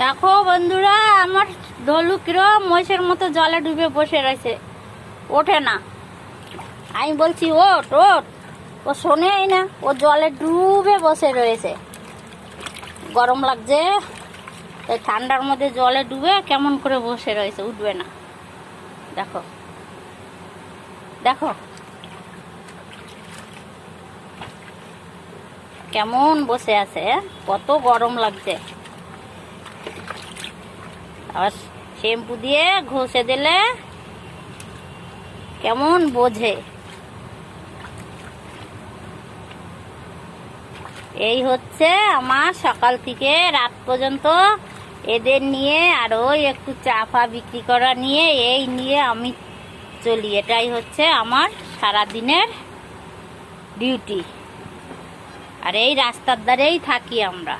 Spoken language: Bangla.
দেখো বন্ধুরা, আমার ঢোলু কিরম মহিষের মতো জলে ডুবে বসে রয়েছে, ওঠে না। আমি বলছি ওঠ ওঠ, ও শোনেই না, ও জলে ডুবে বসে রয়েছে। গরম লাগছে, এই ঠান্ডার মধ্যে জলে ডুবে কেমন করে বসে রয়েছে, উঠবে না। দেখো দেখো কেমন বসে আছে, কত গরম লাগছে। আবার শ্যাম্পু দিয়ে ঘষে দিলে কেমন বোঝে। এই হচ্ছে আমার সকাল থেকে রাত পর্যন্ত এদের নিয়ে, আর ওই একটু চা ফা বিক্রি করা নিয়ে, এই নিয়ে আমি চলি। এটাই হচ্ছে আমার সারাদিনের ডিউটি। আর এই রাস্তার ধারেই থাকি আমরা।